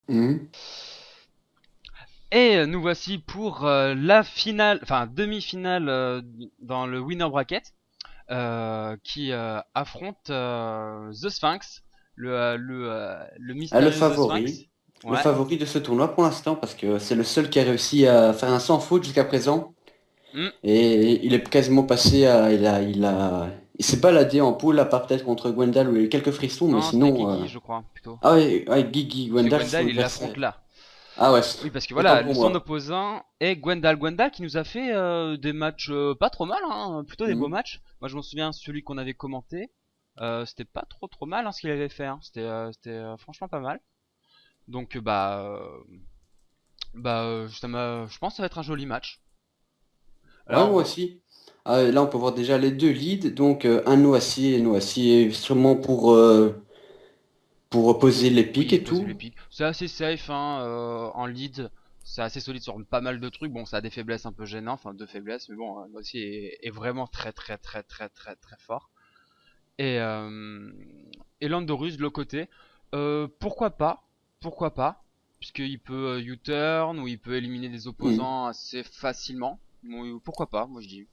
Mhm. Et nous voici pour la finale, enfin demi-finale dans le winner bracket qui affronte The Sphinx, le Ah, le mystérieux The favori. Sphinx. Le Ouais. favori de ce tournoi pour l'instant, parce que c'est le seul qui a réussi à faire un sans faute jusqu'à présent. Hmm. Et il est quasiment passé à. Il s'est baladé en poule, à part peut-être contre Gwendal où il y a eu quelques frissons, mais Non, c'était sinon. Guigui, je crois, plutôt. Ah ouais, ouais, Guigui, Parce que Gwendal, c'est son Gwendal, il l'affronte adversaire. là. Ah ouais, Oui, parce que autant voilà, pour son moi. opposant est Gwendal. Gwendal qui nous a fait des matchs pas trop mal, hein, plutôt des beaux Mhm. matchs. Moi, je m'en souviens, celui qu'on avait commenté, c'était pas trop mal hein, ce qu'il avait fait. Hein. C'était franchement pas mal. Donc, je pense que ça va être un joli match. Ouais, moi Alors, aussi. Ah, là, on peut voir déjà les deux leads. Donc, un Noacier et Noacier, sûrement pour poser les pics oui, et poser les tout. pics. C'est assez safe hein, en lead. C'est assez solide sur pas mal de trucs. Bon, ça a des faiblesses un peu gênantes, enfin deux faiblesses, mais bon, aussi est vraiment très fort. Et, euh, et Landorus de l'autre côté, pourquoi pas? Pourquoi pas? Puisqu'il peut U-turn ou il peut éliminer des Hmm. opposants assez facilement. Bon, pourquoi pas, moi je dis.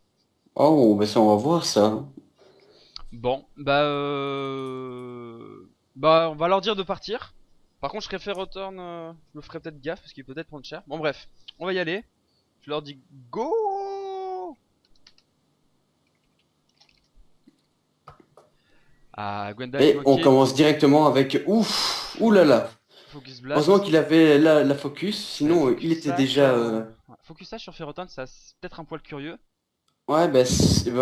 Oh, ben ça, on va voir ça. Bon, on va leur dire de partir. Par contre, je serais fait return, je me ferais peut-être gaffe parce qu'il peut peut-être prendre cher. Bon, bref, on va y aller. Je leur dis go! Ah, Gwendal Et on invoqué, commence directement avec... Ouf! Ouh là là! Focus Heureusement Blast. qu'il avait la focus, sinon il Focus était Sash, déjà... ouais, Focus Sash sur Ferroton, ça c'est peut-être un poil curieux. Ouais, ben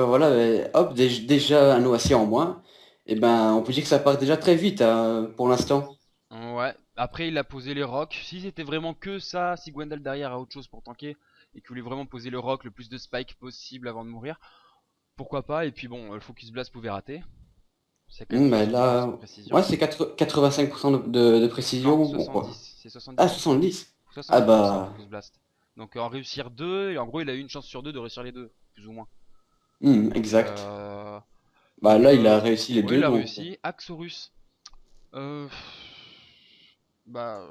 voilà, hop, déjà un OAC en moins. Et ben, on peut dire que ça part déjà très vite hein, pour l'instant. Ouais, après il a posé les rocks. Si c'était vraiment que ça, si Gwendal derrière a autre chose pour tanker et qu'il voulait vraiment poser le rock, le plus de spike possible avant de mourir, pourquoi pas. Et puis bon, le Focus Blast pouvait rater. C'est quand même Ben 70% de là, ouais, précision. c'est 85% de Non, précision. Bon, quoi. 70. C'est Ah, 70%. 70. Ah 70% bah, Focus Blast. Donc en réussir deux, et en gros il a eu une chance sur deux de réussir les deux, plus ou moins. Donc, exact. Bah là, il a réussi les ouais, deux, il a donc... réussi. Axorus, euh, bah,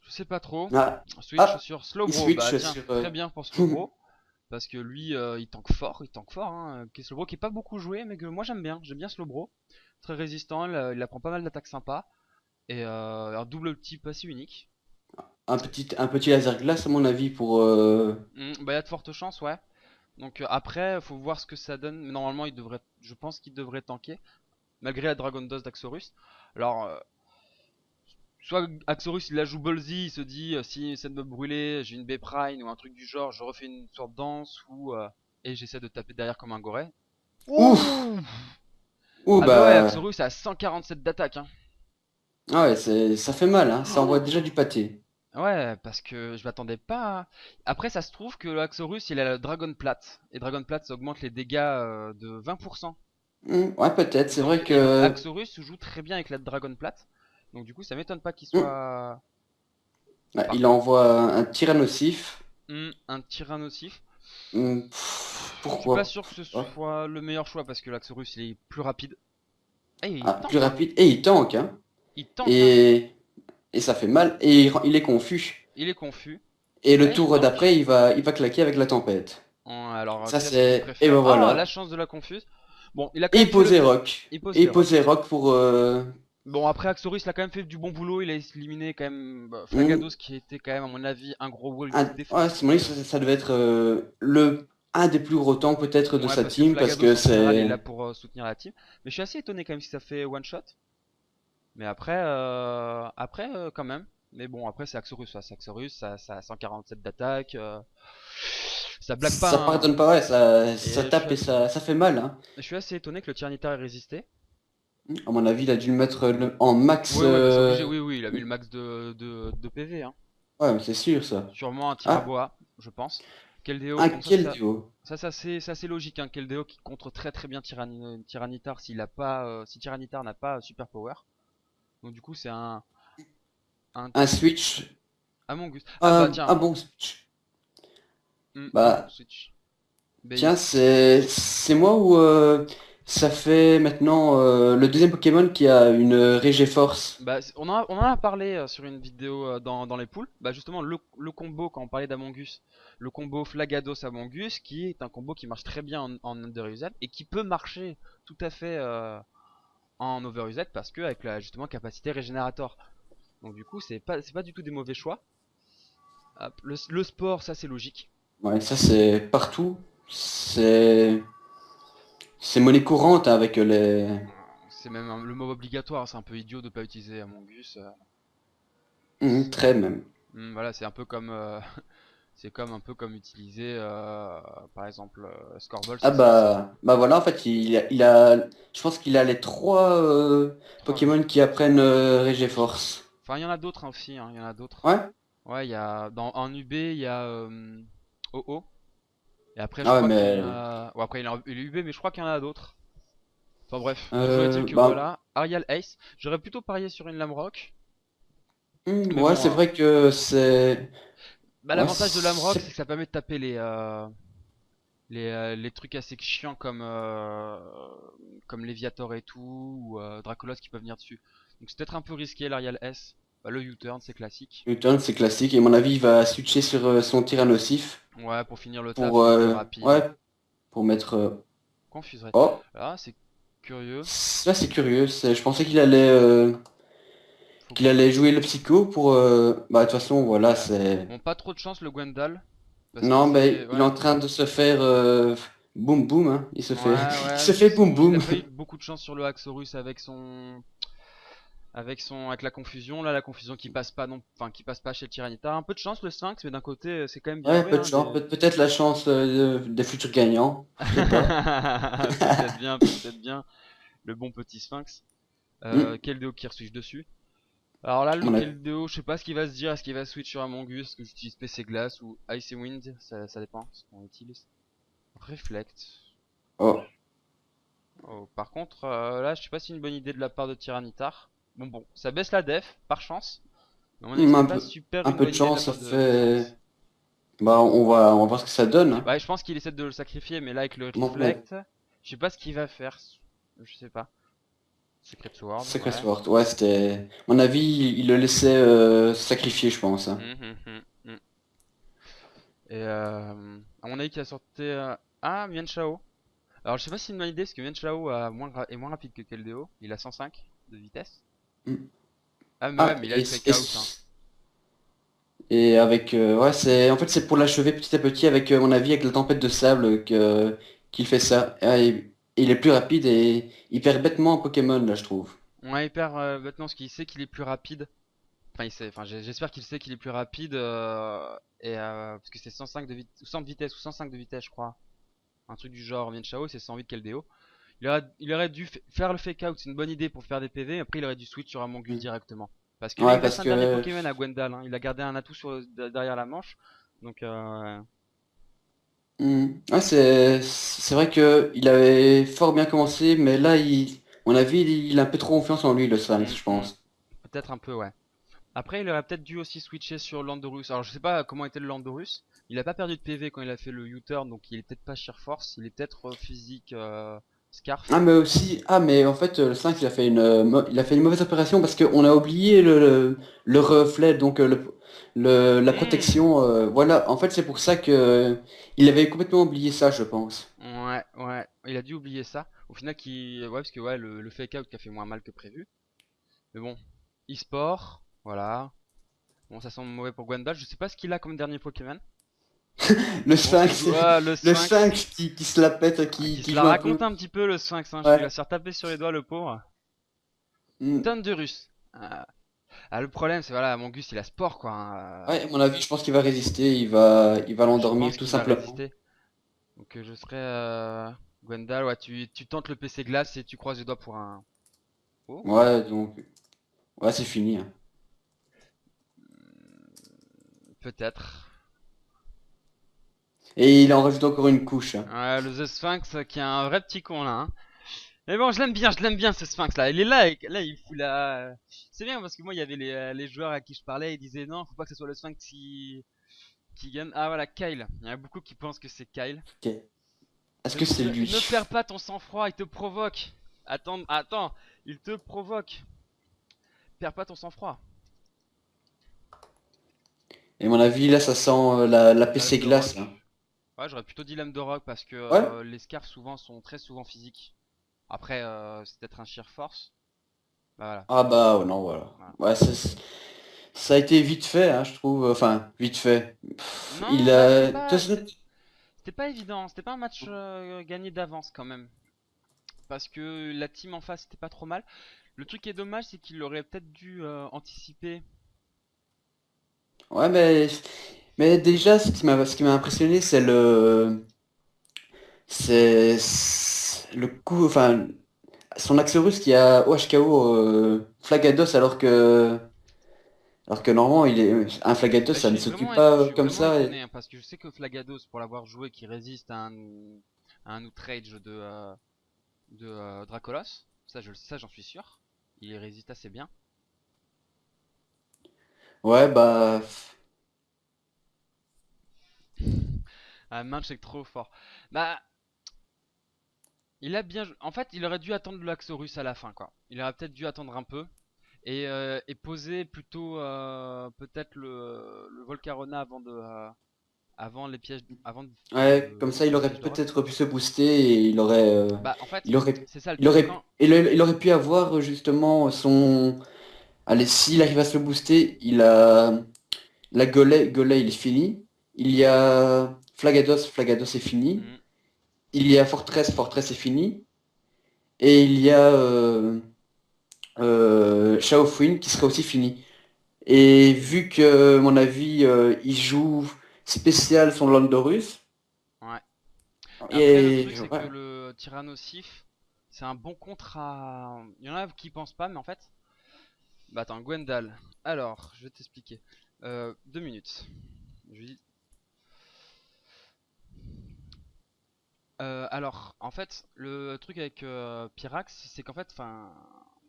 je sais pas trop. Ah, Switch ah, sur il Slowbro, bah switch tiens, sur... très bien pour Slowbro. Parce que lui, il tank fort. Hein. Slowbro qui est pas beaucoup joué, mais que moi j'aime bien Slowbro. Très résistant, il apprend pas mal d'attaques sympas. Et un double type assez unique. un petit laser glace, à mon avis, pour... Bah, il y a de fortes chances, ouais. Donc après, faut voir ce que ça donne. Mais normalement, je pense qu'il devrait tanker, malgré la Dragon Dose d'Axorus. Alors, soit Axorus il la joue ballsy, il se dit si essaie de me brûler, j'ai une B-Prime ou un truc du genre, je refais une sorte de danse et j'essaie de taper derrière comme un goret. Ouf! Ouh. Ouh, Ah bah ouais, bah... Axorus a 147 d'attaque. Hein. Ah ouais, ça fait mal, hein. Ça envoie Oh. déjà du pâté. Ouais, parce que je m'attendais pas. Après, ça se trouve que l'Axorus il a la Dragon Plate. Et Dragon Plate ça augmente les dégâts de 20%. Ouais, peut-être. C'est vrai Et que... Axorus joue très bien avec la Dragon Plate. Donc du coup, ça m'étonne pas qu'il hum, soit. ouais, Par il contre, envoie un tir nocif. un Tyrannosif. Je suis pas Pourquoi? sûr que ce Ouais. soit le meilleur choix parce que l'Axorus il est plus rapide. Et il Ah, plus tank, hein. rapide. Et il tank, hein. Il tank, hein. Et, et ça fait mal. Et il est confus. Il est confus. Et le Et il tour tank. d'après, il va claquer avec la tempête. Alors, Ça, qu'est-ce qu'il c'est... Et ben préfère? Ah, la voilà. chance de la confuse. Bon, il a quand Et même il fait posait le. rock. Il pose Et les il rocks. posait rock pour... Bon, après, Axorus il a quand même fait du bon boulot. Il a éliminé quand même hmm, Flagados qui était quand même, à mon avis, un gros wall qui ouais, à défonce. ce moment-là, ça devait être un des plus gros tanks peut-être de Ouais, sa parce que team. Parce Flagados que en général est c'est... là pour soutenir la team. Mais je suis assez étonné quand même si ça fait one shot. Mais après quand même. Mais bon, après c'est Axorus, ça. C'est Axorus, ça a 147 d'attaque. Ça blague pas, Ça hein. pardonne pas, ouais. Ça Et je suis, tape et ça fait mal, hein. je suis assez étonné que le Tyranitar ait résisté. À mon avis, il a dû le mettre en max... Oui, bah c'est obligé, oui, oui, il a mis le max de PV, hein. Ouais, mais c'est sûr, ça. Sûrement un Ah, Tiraboa, je pense. Keldeo, un bon quel duo. c'est assez logique, hein. Keldeo qui contre très bien Tyranitar s'il a pas, si Tyranitar n'a pas super power. Donc du coup c'est un Un switch. Amongus. Ah bah tiens, Un bon switch. un bon Bah, switch. tiens, Base. c'est moi ou... Ça fait maintenant le deuxième Pokémon qui a une Force. Bah, on en a parlé sur une vidéo dans les poules. Bah, justement, le combo, quand on parlait d'Among Us, le combo Flagados Among Us, qui est un combo qui marche très bien en Under Used et qui peut marcher tout à fait en Over Used parce que avec la justement capacité régénérateur. Donc, du coup, c'est pas du tout des mauvais choix. Hop, le sport, ça c'est logique. Ouais, ça c'est partout. C'est c'est monnaie courante avec les. C'est même le mot obligatoire, c'est un peu idiot de pas utiliser Among Us. Très même. Voilà, c'est un peu comme c'est comme un peu comme utiliser par exemple Scorball, Ah c'est bah voilà, en fait, je pense qu'il a les trois trois Pokémon rouges. qui apprennent Force. Enfin, il y en a d'autres hein, aussi, hein, il y en a d'autres. Ouais? Ouais, il y a dans en UB, il y a OO. Et après, je Ah ouais, crois qu'il y mais a. Ou après, il est UB, mais je crois qu'il y en a d'autres. Enfin bref, toujours est-il que bah voilà. Arial Ace. J'aurais plutôt parié sur une Lamrock. Mais ouais, bon, c'est vrai que c'est bah, ouais, l'avantage de Lamrock, c'est que ça permet de taper les trucs assez chiants comme Léviator et tout, ou Dracolos qui peuvent venir dessus. Donc c'est peut-être un peu risqué l'Arial S. Bah, le U-turn, c'est classique. Newton, c'est classique et à mon avis, il va switcher sur son tir nocif Ouais, pour finir le taf, pour il est plus rapide. ouais, pour mettre Confuserait. oh, Là, c'est curieux. ça c'est curieux, je pensais Faut qu'il que... allait jouer le psycho pour bah de toute façon, voilà, Ouais. c'est Bon, pas trop de chance le Gwendal. Parce qu'il non, s'est... mais il est Ouais. en train de se faire boum boum, hein. Il se Ouais, fait il ouais, se fait boum il a boum. pas eu beaucoup de chance sur le Axorus avec son... avec la confusion. Là, la confusion qui passe pas non... Enfin, qui passe pas chez le Tyranitar. Un peu de chance le Sphinx, mais d'un côté, c'est quand même bien Ouais, joué, peu de hein, chance, peut-être la chance des futurs gagnants, je sais pas. peut-être bien. Le bon petit Sphinx. Hmm, Keldeo qui re-switch dessus. Alors là, le on a- Keldeo, je sais pas ce qu'il va se dire. Est-ce qu'il va switch sur Among Us? Est-ce que j'utilise PC Glace ou Ice and Wind? Ça dépend ce qu'on utilise. Reflect. oh, Oh, par contre, là, je sais pas si c'est une bonne idée de la part de Tyranitar. Bon, ça baisse la def, par chance. Mais à mon avis, c'est pas super un une peu bonne de idée de la chance, ça part de Sphinx. fait bah on va voir ce que ça donne, hein. Ouais, je pense qu'il essaie de le sacrifier, mais là, avec le Bon, mais Reflect, je sais pas ce qu'il va faire. Je sais pas. Secret Sword, Sacré ouais. Sword, ouais, c'était à mon avis, il le laissait sacrifier, je pense, hein. Mhm. Et à mon avis, qui a sorti. Ah, Mian Shao. Alors, je sais pas si c'est une bonne idée, parce que Mian Shao est moins rapide que Keldeo. Il a 105 de vitesse. Hmm. Ah, mais ouais, Ah, mais il a le fake out, hein. et avec ouais, c'est en fait c'est pour l'achever petit à petit avec à mon avis avec la tempête de sable que qu'il fait ça. Il est plus rapide et il perd bêtement en Pokémon là, je trouve. Ouais, il perd maintenant parce qu'il sait qu'il est plus rapide. Enfin, j'espère qu'il sait qu'il est plus rapide. Parce que c'est 105 de 100 de vitesse ou 105 de vitesse, je crois. Un truc du genre, Mian Shao, c'est 108 Keldeo. Il aurait dû faire le fake out, c'est une bonne idée pour faire des PV. Après, il aurait dû switch sur un Mongus Hmm. directement. Parce que là, il Ouais, lui reste parce un dernier que Pokémon à Gwendal, hein. Il a gardé un atout derrière la manche. Donc, Ouais, c'est vrai que il avait fort bien commencé, mais là à mon avis il a un peu trop confiance en lui le Sphinx, hum, je hum. pense. Peut-être un peu, ouais. Après, il aurait peut-être dû aussi switcher sur Landorus. Alors, je sais pas comment était le Landorus. Il a pas perdu de PV quand il a fait le U-turn, donc il est peut-être pas Sheer Force. Il est peut-être physique Scarf. Ah mais aussi, ah mais en fait le 5 il a fait il a fait une mauvaise opération parce qu'on a oublié le reflet, donc la Hmm. protection, voilà, en fait c'est pour ça que il avait complètement oublié ça je pense. Ouais, ouais. Il a dû oublier ça. Au final, ouais, parce que ouais, le fake out qui a fait moins mal que prévu. Mais bon, e-sport, voilà. Bon, ça semble mauvais pour Gwendal. Je sais pas ce qu'il a comme dernier Pokémon. Le Bon, c'est 5 le le Sphinx. 5 qui se la pète, Qui se qui la joue un peu. raconte un petit peu, le Sphinx, hein. Il va Ouais. se faire taper sur les doigts, le pauvre. Mm. Thunderus. Le problème, c'est voilà, Mongus, il a sport, quoi, Ouais, hein. à mon avis je pense qu'il va résister, il va Je pense l'endormir tout qu'il va simplement. résister. Donc, je serais Gwendal. Ouais, tu tentes le PC glace et tu croises les doigts pour un. Oh, Ouais, donc ouais c'est fini, hein. peut-être. Et il en rajoute encore une couche, hein. Ouais, le The Sphinx qui est un vrai petit con là, hein. Mais bon, je l'aime bien ce Sphinx là. Il est là, et là il fout la. C'est bien parce que moi il y avait les joueurs à qui je parlais, ils disaient non, faut pas que ce soit le Sphinx qui gagne. Ah voilà, Kyle. Il y en a beaucoup qui pensent que c'est Kyle. Ok. Est-ce que c'est Ne lui? perds pas ton sang-froid, il te provoque. Attends, attends, il te provoque. Perds pas ton sang-froid. Et à mon avis, là, ça sent la Lame PC de glace, là. rock. Ouais, j'aurais plutôt dit lame de rock parce que Ouais? les scarves souvent sont très souvent physiques. Après, c'est peut-être un sheer force. Bah voilà. Ah bah, non, voilà. Voilà. Ouais, ça a été vite fait, hein, je trouve. Enfin, vite fait. Il Non, bah a... c'était pas évident. C'était pas un match gagné d'avance quand même. Parce que la team en face c'était pas trop mal. Le truc qui est dommage, c'est qu'il aurait peut-être dû anticiper. Ouais, mais déjà, ce qui m'a impressionné, c'est le coup, enfin, son axe russe qui a OHKO Flagados alors que normalement, un Flagados, Bah, ça ne se tue pas je suis comme vraiment ça. étonné hein, parce que je sais que Flagados, pour l'avoir joué, qui résiste à un outrage de Dracolos, ça j'en suis sûr. Il y résiste assez bien. Ouais, bah, Ah, Manchek trop fort. Bah, il a bien. En fait, il aurait dû attendre l'Axorus à la fin, quoi. Il aurait peut-être dû attendre un peu et poser plutôt peut-être le Volcarona avant les pièges, ouais, comme ça, il les aurait pièges de rock. peut-être pu se booster et Bah, en fait, il aurait, c'est ça le truc. il aurait pu avoir justement son, allez, s'il arrive à se booster, il a Golem, il est fini. Il y a Flagados est fini. Hmm. Il y a Fortress est fini. Et il y a Shaofuin qui sera aussi fini. Et vu que, à mon avis, il joue spécial son Landorus, Ouais. Après, le et truc, c'est ouais. que le Tyrannosif, c'est un bon contre à. Il y en a qui pensent pas, mais en fait. Bah, attends, Gwendal. Alors, je vais t'expliquer. 2 minutes. Je lui dis. Alors, en fait, le truc avec Pyrax, c'est qu'en fait, enfin.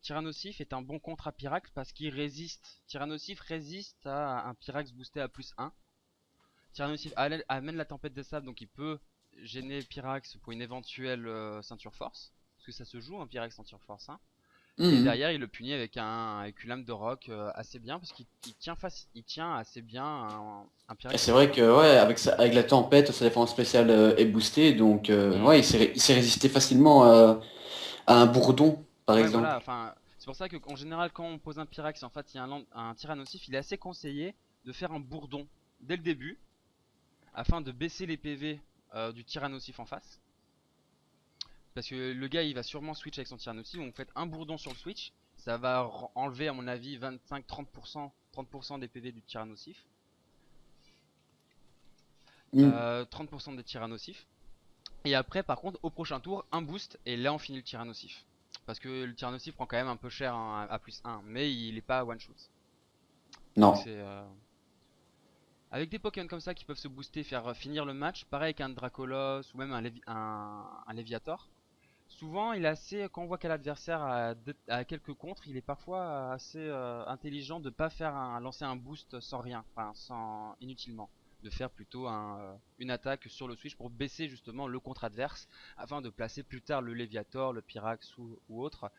Tyrannosif est un bon contre à Pyrax parce qu'il résiste. Tyrannosif résiste à un Pyrax boosté à +1. Tyrannosif amène la tempête des sables, donc il peut gêner Pyrax pour une éventuelle ceinture force. Parce que ça se joue un Pyrax ceinture force, hein. Et Mhm. derrière, il le punit avec une lame de rock assez bien, parce il tient assez bien un Et Pyrax c'est ceinture vrai que force. ouais, avec la tempête, sa défense spéciale est boostée, donc Hmm. ouais, il s'est résisté facilement à un bourdon, par Ouais, exemple. voilà, enfin, c'est pour ça que en général, quand on pose un Pyrax, en fait, il y a un Tyrannosif, il est assez conseillé de faire un bourdon dès le début, afin de baisser les PV du Tyrannosif en face. Parce que le gars il va sûrement switch avec son Tyrannosif, donc vous faites un bourdon sur le switch, ça va enlever à mon avis 25-30% des PV du Tyrannosif, Mhm. 30% des Tyrannosifs. Et après par contre au prochain tour un boost et là on finit le Tyrannosif. Parce que le Tyrannosif prend quand même un peu cher hein, à +1, mais il est pas one shot. Donc Non. c'est avec des Pokémon comme ça qui peuvent se booster, faire finir le match, pareil qu'un Dracolos ou même un Léviator. Souvent, il est assez, quand on voit qu'un adversaire a quelques contres, il est parfois assez intelligent de pas faire lancer un boost sans rien, enfin sans inutilement, de faire plutôt une attaque sur le switch pour baisser justement le contre adverse afin de placer plus tard le Léviator, le Pyrax ou autre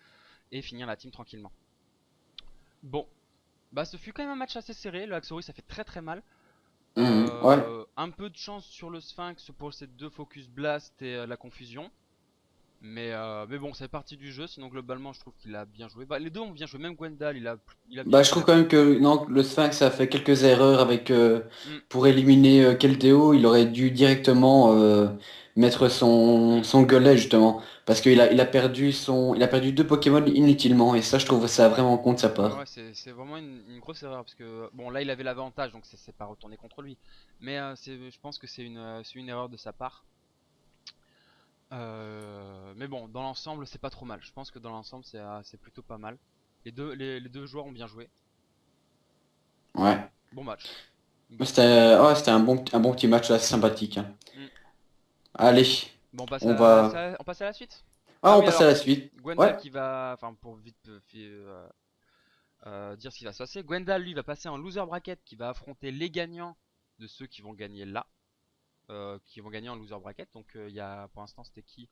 et finir la team tranquillement. Bon, bah ce fut quand même un match assez serré, le Axorus ça fait très très mal. Mhm. Ouais. Un peu de chance sur le Sphinx pour ces deux Focus Blast et la confusion. Mais bon, c'est partie du jeu. Sinon, globalement, je trouve qu'il a bien joué. Bah, les deux ont bien joué. Même Gwendal, il a bien Bah, je joué. trouve quand même que non, le Sphinx a fait quelques erreurs avec Hmm, pour éliminer Keldeo, il aurait dû directement mettre hmm. son gueulet justement parce il a perdu deux Pokémon inutilement et ça je trouve ça vraiment con de sa Ouais, part. c'est vraiment une grosse erreur. Parce que, bon, là, il avait l'avantage, donc c'est pas retourné contre lui. Mais je pense que c'est une erreur de sa part. Mais bon, dans l'ensemble, c'est pas trop mal. Je pense que dans l'ensemble, c'est plutôt pas mal. Les deux joueurs ont bien joué. Ouais. Bon match. Mais Bon match. c'était ouais, c'était un bon petit match assez sympathique, hein. Hmm. Allez, Bon, on va on passe à la suite. ah, Ah on oui, passe à alors, la suite. Ouais. Gwendal qui va, enfin pour vite dire ce qui va se passer. Gwendal, lui, va passer en loser bracket qui va affronter les gagnants de ceux qui vont gagner là. qui vont gagner en loser bracket. Donc il y a pour l'instant c'était qui?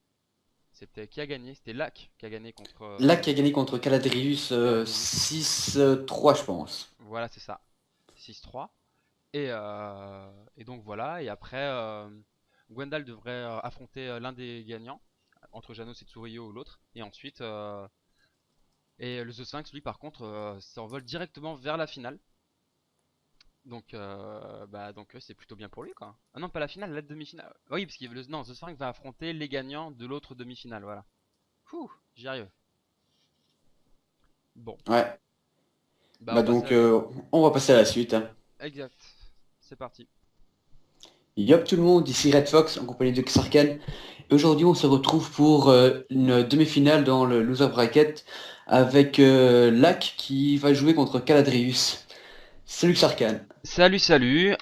C'était qui a gagné? C'était Lac qui a gagné contre Là qui a gagné contre Caladrius Caladrius. 6-3 je pense. Voilà, c'est ça. 6-3. Et donc voilà. Et après, Gwendal devrait affronter l'un des gagnants entre Janos et Tsuruyo ou l'autre. Et ensuite, et le The Sphinx, lui, par contre, s'envole directement vers la finale. Donc, c'est plutôt bien pour lui, quoi. Ah non, pas la finale, la demi-finale. Oui, parce que non, The Sphinx va affronter les gagnants de l'autre demi-finale, voilà. Ouh, j'y arrive. Bon, Ouais. bah on Bah passe à donc la... on va passer à la suite, hein. Exact. C'est parti. Yop tout le monde, ici Red Fox en compagnie de Xarkan. Et aujourd'hui on se retrouve pour une demi-finale dans le loser bracket avec Lac qui va jouer contre Caladrius. Salut Xarkan. Salut, salut.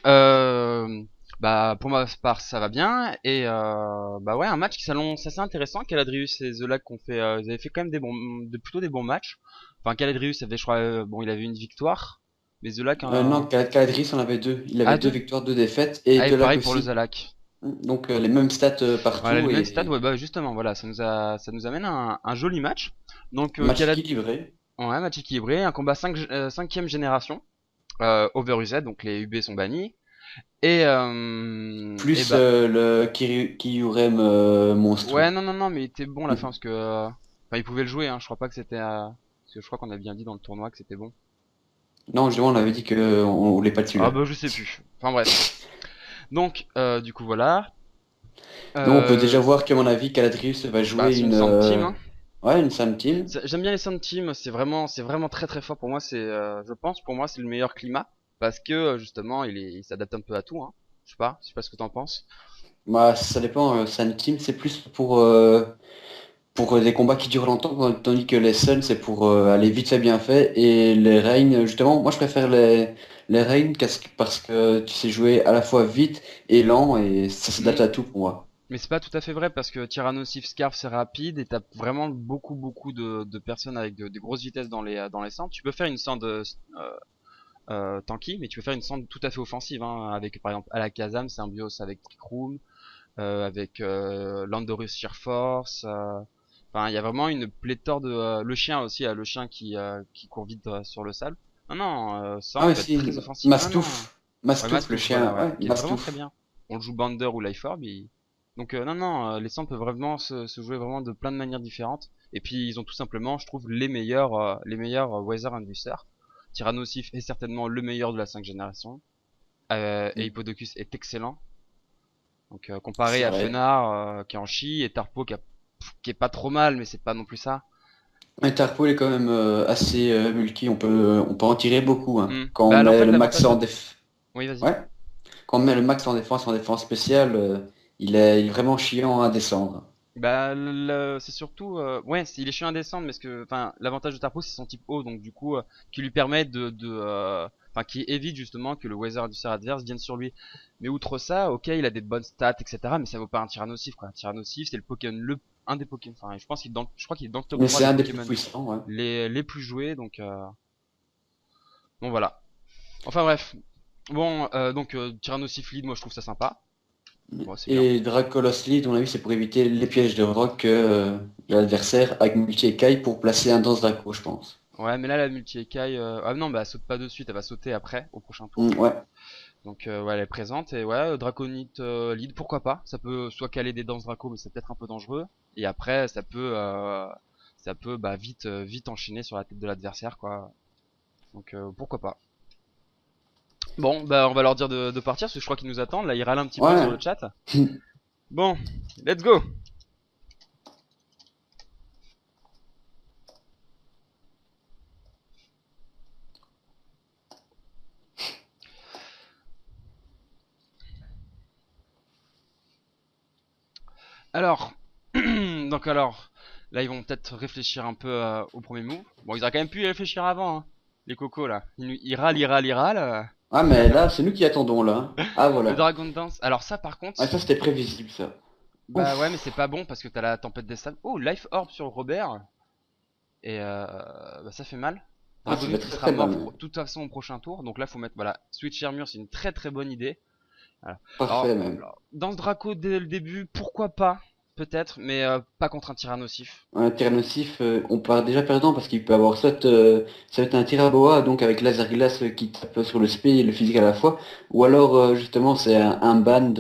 Bah pour ma part ça va bien et bah ouais un match qui s'annonce assez intéressant. Caladrius et The Lag ont fait, ils avaient fait quand même plutôt des bons matchs. Enfin Caladrius avait je crois, bon il avait une victoire, mais The Lag Non, Caladrius en avait deux. Il avait ah deux deux. victoires, deux défaites et Ah et de Lac pareil pour le aussi. Zalak. Donc les mêmes stats Voilà partout le même stade et ouais bah justement voilà ça nous amène à un joli match. Donc match équilibré. ouais match équilibré, un combat 5e génération, over UZ donc les UB sont bannis. Et Plus bah le Kyurem monstre. ouais, non, non, non, mais il était bon à la fin parce que. Enfin, il pouvait le jouer, hein. Je crois pas que c'était. Parce que je crois qu'on a bien dit dans le tournoi que c'était bon. Non, justement, on avait dit que on voulait pas de Ah celui-là. bah, je sais plus. Enfin, bref. Donc, du coup, voilà. Donc on peut déjà Euh, voir qu'à mon avis, Caladrius va Bah, jouer c'est une une, Sand Team, hein. ouais, une Sam Team. J'aime bien les Sand Team, c'est vraiment très très fort pour moi. Je pense, pour moi, c'est le meilleur climat. Parce que, justement, il s'adapte un peu à tout, hein. Je sais pas ce que t'en penses. Bah, ça dépend. Sam Team, c'est plus pour des combats qui durent longtemps, tandis que les Suns, c'est pour aller vite fait, bien fait. Et les Reigns, justement, moi je préfère les Reigns parce que tu sais jouer à la fois vite et lent et ça s'adapte Hmm. à tout pour moi. Mais c'est pas tout à fait vrai parce que Tyrannosif Scarf c'est rapide et t'as vraiment beaucoup de personnes avec des grosses vitesses dans les centres. Tu peux faire une centre tanky, mais tu peux faire une centre tout à fait offensive, hein, avec par exemple Alakazam, Symbios avec Kikroom, avec Landorus Sheer Force. Enfin, il y a vraiment une pléthore de le chien aussi, le chien qui court vite sur le sable. Non non, Ah Sand ouais, peut être si, très offensif. Non non. Mastouf. Ouais, Mastouf, le Mastouf, chien, voilà, ouais, ouais, qui est vraiment très Mastouf. bien. On le joue Bander ou Life Orb, donc non, non, les centres peuvent vraiment se jouer vraiment de plein de manières différentes. Et puis ils ont tout simplement, je trouve, les meilleurs Weather Inducer. Tyrannosif est certainement le meilleur de la 5 génération. Et Hippodocus est excellent. Donc comparé C'est à vrai. Fenard qui est en chi et Tarpo qui est pas trop mal, mais c'est pas non plus ça. Mais Tarpoul est quand même assez bulky, on peut en tirer beaucoup, hein. Quand on Bah en met fait le max l'avantage en de... déf... Oui, vas-y. Ouais. Quand on met le max en défense spéciale, il est vraiment chiant à descendre. Bah, c'est surtout, ouais, il est chiant à descendre, mais enfin, l'avantage de Tarpo c'est son type haut, donc du coup, qui lui permet enfin, qui évite justement que le Weather du adverse vienne sur lui. Mais outre ça, ok, il a des bonnes stats, etc., mais ça vaut pas un Tyrannosif, quoi. Un Tyrannosif, c'est le Pokémon, un des Pokémon, enfin, je crois qu'il est dans le top Mais 3 c'est des un des plus Pokémon puissants, ouais. les plus joués, donc, bon, voilà. Enfin, bref. Bon, donc, Tyrannosif lead, moi je trouve ça sympa. Bon, c'est bien. Et Dracolos Lead, à mon avis, c'est pour éviter les pièges de rock de l'adversaire avec multi-écaille pour placer un Danse Draco, je pense. Ouais, mais là, la multi-écaille, ah non, bah, elle saute pas de suite, elle va sauter après, au prochain tour. Ouais. Donc ouais, elle est présente et ouais, Draconite lead, pourquoi pas. Ça peut soit caler des danses Draco, mais c'est peut-être un peu dangereux. Et après, ça peut bah, vite enchaîner sur la tête de l'adversaire, quoi. Donc pourquoi pas. Bon, bah on va leur dire de partir, parce que je crois qu'ils nous attendent. Là, ils râlent un petit peu sur le Ouais. chat. Bon, let's go. Alors, alors, là ils vont peut-être réfléchir un peu au premier move. Bon, ils auraient quand même pu y réfléchir avant, hein, les cocos là. Ils râlent. Ah, mais là, c'est nous qui attendons, là, hein. Ah, Le voilà. Dragon Dance. Alors ça, par contre, Ah, ça, c'était prévisible, ça. bah ouais, mais c'est Ouf. pas bon parce que t'as la tempête des sables. Oh, Life Orb sur Robert. Et bah, ça fait mal. Ah, ça fait Dragonite qui très sera très mal, mort même. de toute façon au prochain tour. Donc là, faut mettre voilà, Switch Armure, c'est une très très bonne idée. Voilà. Parfait même. Dans ce Draco dès le début, pourquoi pas? Peut-être, mais pas contre un Tyrannosif. Un tir nocif, on part déjà perdant parce qu'il peut avoir soit un tir à boa, donc avec laser glace qui tape sur le spé et le physique à la fois, ou alors justement c'est un band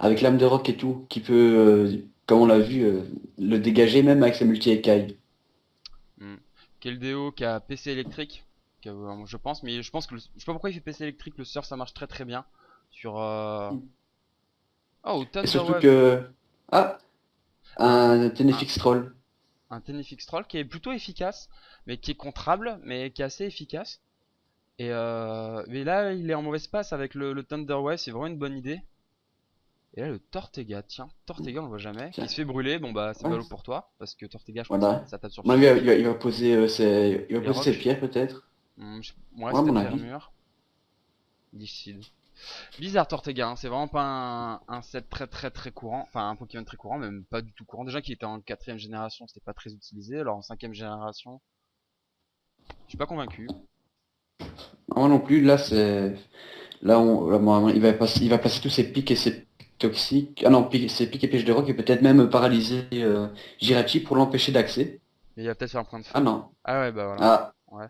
avec lame de rock et tout, qui peut, comme on l'a vu, le dégager même avec ses multi-écailles. Hmm. Keldeo qui a PC électrique, je pense, mais je pense que je sais pas pourquoi il fait PC électrique, le surf ça marche très très bien. Sur Oh, Et Thunder surtout Wave. que... Ah, Un, un un, Tenefix Troll. un Tenefix Troll qui est plutôt efficace, mais qui est contrable, mais qui est assez efficace. Mais là, il est en mauvaise passe avec le Thunder Wave, c'est vraiment une bonne idée. Et là, le Tortega, tiens, Tortega, on le voit jamais, qui Tiens, se fait brûler. Bon, bah, c'est ouais, ballot pour toi, parce que Tortega, je crois que voilà. ça tape sur À mon avis, physique. il va Les poser ses roches, pierres peut-être. ouais, Ouais, à c'est mon peut-être avis. Fermure. Difficile. Bizarre Tortega, hein, c'est vraiment pas un set très très très courant, enfin un Pokémon très courant, même pas du tout courant. Déjà qu'il était en quatrième génération, c'était pas très utilisé, alors en cinquième génération, je suis pas convaincu. Moi non plus, là c'est... Là, bon, il va placer tous ses pics et ses pics toxiques. Ah non, ses pics et pièges de rock et peut-être même paralyser Jirachi pour l'empêcher d'accès. Mais il va peut-être faire un point de Ah feu. non. Ah ouais, bah voilà. Ah, Ouais.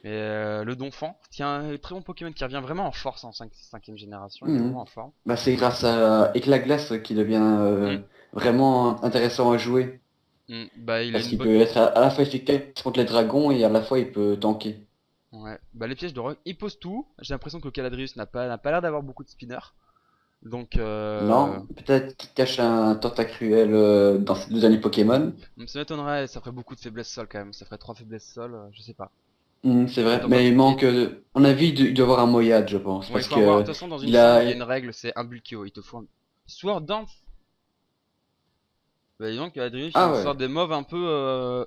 Mais le Donphan, tiens, un très bon Pokémon qui revient vraiment en force en cinquième génération, il est vraiment mhm. en forme. Bah, c'est grâce à Éclat Glace qui devient Hmm, vraiment intéressant à jouer. bah il a Parce une qu'il bonne... peut être à la fois efficace contre les dragons et à la fois il peut tanker. Ouais, bah les pièges de rock, il pose tout. J'ai l'impression que le Caladrius n'a pas l'air d'avoir beaucoup de spinners. Donc, Non, peut-être qu'il cache un tentacruel dans ses deux derniers Pokémon. ça m'étonnerait, ça ferait beaucoup de faiblesse sol quand même. Ça ferait 3 faiblesses sol, je sais pas. C'est vrai, D'autant mais il et- manque... à mon avis, il doit avoir un Moyade, je pense. ouais, il Parce faut avoir. De que toute façon, dans une il team, a... il y a une règle, c'est un Bulkio. Il te faut un Sword Dance. Bah, dis donc, Adrius, il Ah nous ouais. sort des mauves un peu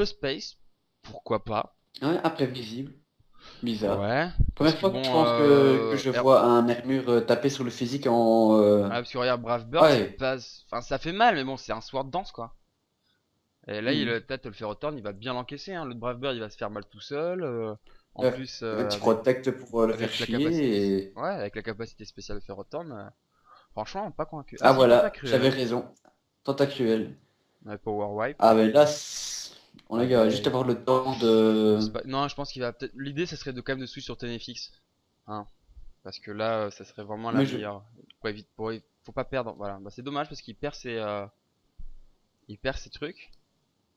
space. Pourquoi pas? Ouais, imprévisible. Bizarre. Ouais, parce Première que fois que je bon, pense que je vois un armure taper sur le physique en... parce que regarde, Brave Bird, c'est Ouais, pas, enfin, ça fait mal, mais bon, c'est un Sword Dance quoi. Et là, il hmm. peut-être le faire return, il va bien l'encaisser. Hein. Le Brave Bird, il va se faire mal tout seul. En Ouais. plus, Un petit protect pour le faire avec la capacité, chier et... ouais, avec la capacité spéciale de faire return. Franchement, pas convaincu. Ah Ah si, voilà, j'avais Tentacruel. raison. Tentacruel. Ouais, Power Wipe. Ah mais là, on Ouais, a qu'à juste avoir le temps de... non, je pense qu'il va peut-être. L'idée, ça serait de quand même de switch sur Tenefix. Hein, parce que là, ça serait vraiment la Mais je... meilleure. Faut pas perdre. Voilà. Bah, c'est dommage parce il perd ses trucs.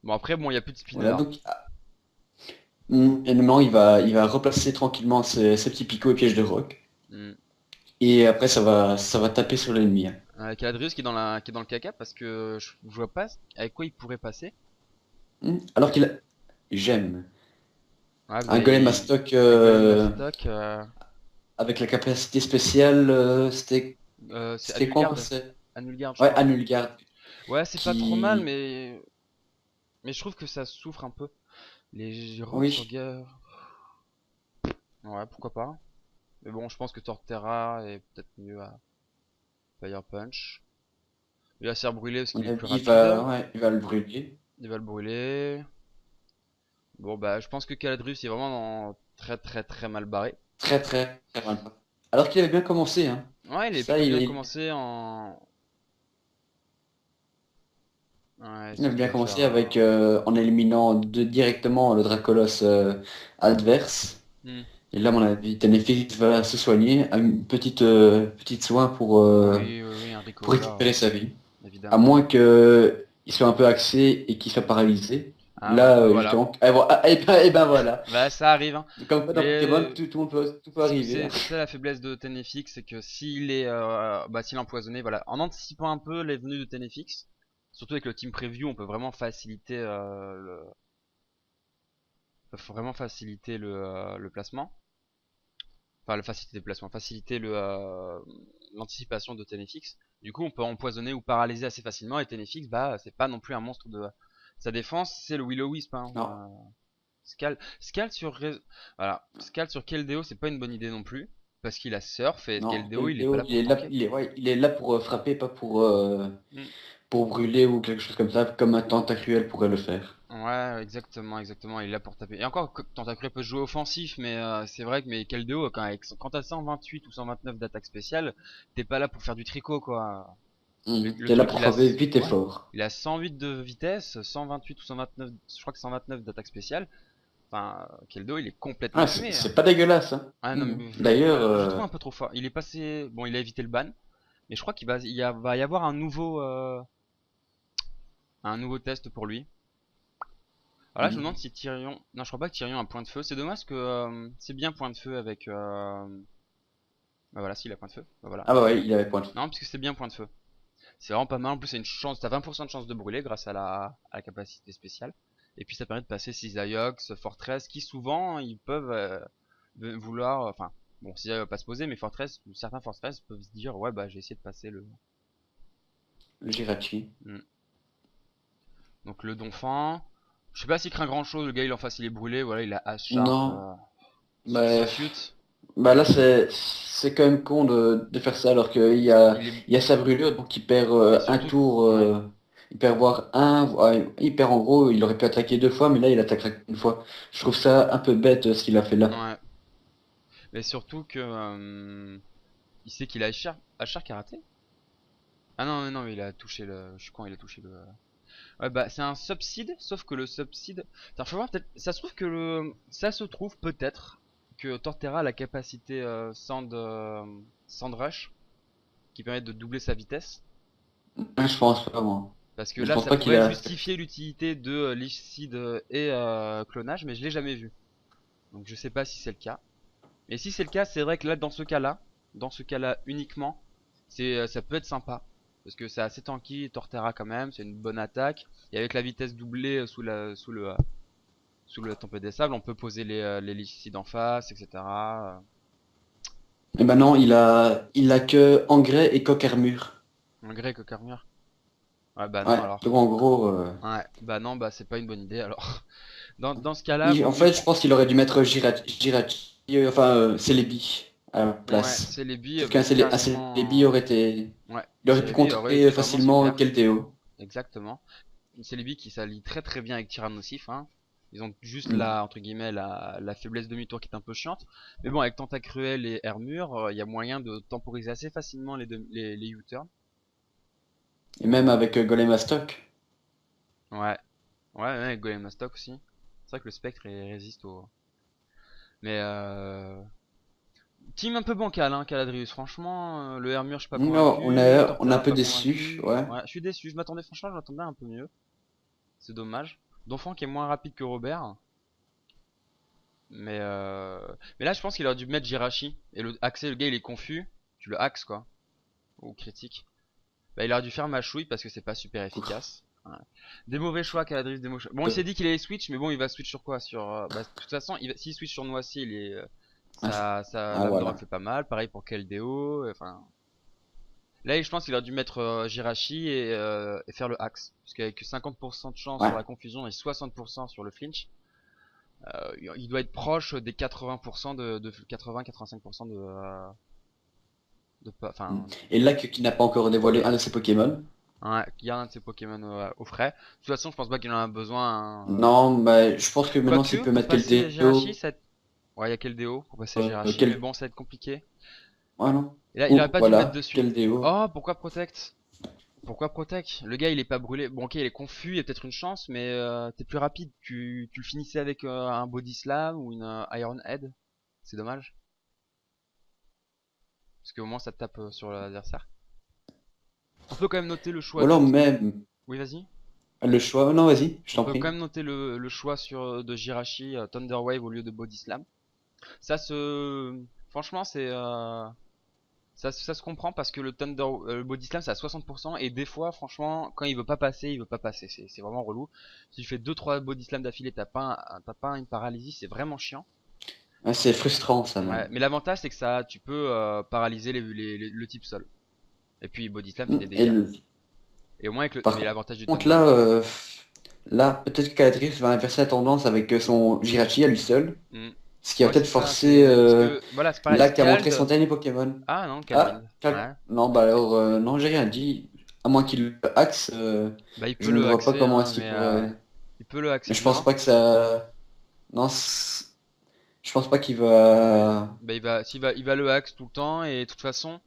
Bon, après, bon, il y a plus de Voilà, spinner. donc... Et maintenant, il va replacer tranquillement ses petits picots et pièges de roc. Hmm. Et après, ça va taper sur l'ennemi, hein. Caladrius qui est dans le caca parce que je vois pas avec quoi il pourrait passer. Alors qu'il a... J'aime. Ouais, Un golem à stock un golem Mastoc. avec la capacité spéciale, C'est c'était quoi encore Anulgarde. c'est? Anulgarde, je Ouais, crois. Anulgarde. Ouais, c'est pas trop mal, Qui... mais je trouve que ça souffre un peu. Les roches sur Oui. guerre. Ouais, pourquoi pas. Mais bon, je pense que Torterra est peut-être mieux à Fire Punch. Il va se faire brûler parce À mon qu'il est plus avis, rapide. ouais, il va le brûler. Il va le brûler. Bon, bah, je pense que Caladrius est vraiment très très très mal barré. Très très très mal. Alors qu'il avait bien commencé, hein. Ouais, il est Ça, plutôt bien commencé en. Ouais, il c'est ce avait qu'il bien va faire. commencé avec en éliminant directement le Dracolos adverse. Hmm. Et là, à mon avis, Tenefix va se soigner. Une petite soin Oui, oui, oui, un pour Recover, récupérer sa vie. À évidemment. moins qu'il soit un peu axé et qu'il soit paralysé. Ah ouais, Là, bah voilà. justement. Et ben voilà. Bah, ça arrive, hein. Comme quoi dans Pokémon, Mais tout peut arriver, hein. c'est ça la faiblesse de Tenefix, c'est que s'il est empoisonné, voilà, en anticipant un peu les venues de Tenefix, surtout avec le team preview, on peut vraiment faciliter le placement, enfin le faciliter le placement, faciliter l'anticipation de Tenefix. Du coup, on peut empoisonner ou paralyser assez facilement et Tenefix, bah, c'est pas non plus un monstre de sa défense, c'est le Will-O-Wisp, hein. Non, Scald sur Scald sur Keldeo, c'est pas une bonne idée non plus parce qu'il a Surf et non. Keldeo, il est pas Keldeo, là pour tanker. ouais, il est là pour frapper, pas Mm. pour brûler ou quelque chose comme ça, comme un tentacruel pourrait le faire. Ouais, exactement, exactement. Il est là pour taper. Et encore, Tentacruel peut jouer offensif, mais c'est vrai que mais Keldeo, quand t'as 128 ou 129 d'attaque spéciale, t'es pas là pour faire du tricot, quoi. Le T'es là truc, pour frapper vite et ouais, fort. il a 108 de vitesse, 128 ou 129, je crois que 129 d'attaque spéciale. Enfin, Keldo, il est complètement Ah, fumé, hein. c'est pas dégueulasse, hein. Ah non, mais D'ailleurs, je le trouve un peu trop fort. Il est passé, bon, il a évité le ban, mais je crois va y avoir un nouveau test pour lui. Alors là, je me demande si Tyrion, non, je crois pas que Tyrion a un point de feu. C'est dommage que c'est bien point de feu avec, bah voilà, s'il a point de feu, bah voilà. ah bah ouais, il avait point de Non, parce que c'est bien point de feu. C'est vraiment pas mal. En plus, c'est une chance. T'as 20% de chance de brûler grâce à la capacité spéciale. Et puis ça permet de passer Cisaiox, Fortress, qui souvent ils peuvent vouloir. Enfin, bon, Cisaiox va pas se poser, mais Fortress, certains Fortress peuvent se dire ouais bah j'ai essayé de passer le. le Jirachi. Hmm. Donc le Donphan. Je sais pas s'il craint grand chose. Le gars il en face il est brûlé. Voilà, il a H-Sharp. Non, Ça bah, fute. bah là c'est quand même con de faire ça alors Il est. il y a sa brûlure donc il perd Et un surtout. tour, Ouais. il perd voire un, ouais, il perd en gros, il aurait pu attaquer deux fois mais là il attaquera une fois. Je trouve ça un peu bête ce qu'il a fait là. Ouais. Mais surtout que. Il sait qu'il a H-Sharp karaté. Ah non, non, il a touché le. Je suis con, il a touché le. Ouais, bah c'est un subside, sauf que le subside. Attends, faut voir, peut-être. Ça se trouve que le. Ça se trouve peut-être que Torterra a la capacité Sand Rush qui permet de doubler sa vitesse. Je pense pas moi. Parce que Je là, pense ça pas qu'il pourrait a. justifier l'utilité de Leech Seed et clonage, mais je l'ai jamais vu. Donc je sais pas si c'est le cas. Et si c'est le cas, c'est vrai que là, dans ce cas-là uniquement, ça peut être sympa. Parce que c'est assez tanky, Torterra quand même, c'est une bonne attaque. Et avec la vitesse doublée sous le tempête des sables, on peut poser les licides en face, etc. Et ben non, il a que engrais et coque armure. Un grec que armure. Ouais, bah non Ouais, alors. donc en gros, Ouais, bah non, bah c'est pas une bonne idée alors. Dans ce cas-là, vaut en mieux fait je prendre. pense qu'il aurait dû mettre Jirachi, enfin Celebi à la Ouais, place. Celebi, Peut-être bah, un Celebi carrément. aurait été... Ouais, Il aurait pu Celebi aurait contrer été vraiment facilement super. Keldeo. Exactement. Celebi qui s'allie très très bien avec Tyrannosif, hein. Ils ont juste Hmm. entre guillemets, la faiblesse demi-tour qui est un peu chiante. Mais bon, avec Tentacruel et Hermure, il y a moyen de temporiser assez facilement les U-turns. Et même avec Golem Astoc. Ouais, ouais, Golem Mastock aussi. C'est vrai que le spectre résiste au. Mais team un peu bancal, hein, Caladrius. Franchement, le Hermure, je suis pas Non, convaincu. on est un Torterra, peu pas déçu, convaincu. ouais. Ouais, je suis déçu. Franchement, je m'attendais un peu mieux. C'est dommage. Donphan qui est moins rapide que Robert. Mais, euh... mais là, je pense qu'il aurait dû mettre Jirachi. Et le axer, le gars, il est confus. Tu le axes, quoi. Ou critique. Bah, il aurait dû faire Machouille parce que c'est pas super efficace. Ouais. Des mauvais choix, Caladrius, des mauvais choix. Bon, il s'est dit qu'il allait switch, mais bon, il va switch sur quoi? Bah, de toute façon, s'il switch sur Noisy, Ah, ah, Lame d'Or voilà. fait pas mal. Pareil pour Keldeo. Enfin, là, je pense qu'il aurait dû mettre Jirachi et faire le axe. Parce qu'avec 50% de chance sur Ouais. la confusion et 60% sur le flinch, il doit être proche des 80% de 80-85% Hmm. enfin, Et Lac qui n'a pas encore dévoilé un de ses Pokémon. ouais, il y a un de ces Pokémon au frais. De toute façon, je pense pas qu'il en a besoin, Non, mais je pense que maintenant s'il quoique, peut pour mettre passer Jirachi, Keldeo, ça va être. Ouais, il y a Keldeo pour passer Jirachi, mais quel... bon, ça va être compliqué. Ouais, non. Et là, il aurait Ou pas dû le mettre de voilà, suite. Keldeo. Oh, pourquoi Protect? Pourquoi Protect? Le gars, il est pas brûlé. Bon, ok, il est confus, il y a peut-être une chance, mais t'es plus rapide. Tu le finissais avec un Body Slam ou une Iron Head. C'est dommage. Parce qu'au moins, ça te tape sur l'adversaire. On peut quand même noter le Ou choix alors même Oui, vas-y. le choix. Non, vas-y, je On t'en peut quand prie. même noter le choix de Jirachi Thunder Wave au lieu de Body Slam. Ça se. Franchement, ça se comprend parce que le Body Slam c'est à 60% et des fois, franchement, quand il veut pas passer, il veut pas passer. C'est vraiment relou. Si tu fais deux trois Body Slam d'affilée, t'as pas une paralysie, c'est vraiment chiant. Ouais, c'est frustrant ça Ouais, même. mais l'avantage c'est que tu peux paralyser le type sol. Et puis Body Slam fait des Et dégâts. Et au moins par mais l'avantage du contre Thunder là, Wave. là peut-être que Caladrius va inverser la tendance avec son Jirachi à lui seul. Hmm. Ce qui va Ouais, c'est peut-être ça. forcer C'est parce que voilà, c'est pareil. Lac à montrer Scald. son dernier Pokémon. Ah non, Ah, Calvind. Ouais. non, bah alors, non, j'ai rien dit. À moins qu'il le axe, Bah il peut je ne le vois pas axer, comment hein, est-ce qu'il pourrait. Il peut le Mais axe, je pense non? pas que ça... Non, je pense pas qu'il va... Bah il va le axe tout le temps et de toute façon,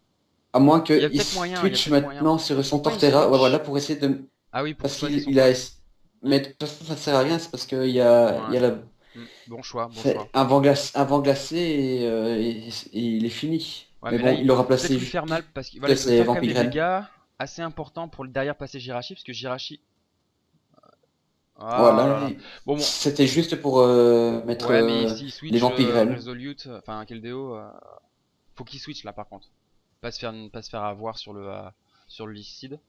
À moins il y a qu'il peut-être moyen, il y a switch peut-être moyen. maintenant sur son Pourquoi il Torterra, ouais, voilà, switch? pour essayer de... Ah oui, pour Parce soigner qu'il son il a... pote. Hmm, Mais de toute façon, ça sert à rien, c'est parce il ouais. y a la... Bon choix, bon choix. C'est un vent glacé et il est fini. Ouais, Mais mais là, bon, il il aura peut peut-être placé lui faire mal parce qu'il de voilà, il peut ses faire quand même des vampigraines. dégâts assez importants pour le derrière passer Jirachi parce que Jirachi. Ah Voilà, là là. Bon, c'était juste pour mettre ouais, mais s'il les switch vampigraines. Resolute, enfin Keldeo, faut qu'il switch là par contre. Pas se faire avoir sur le Licide.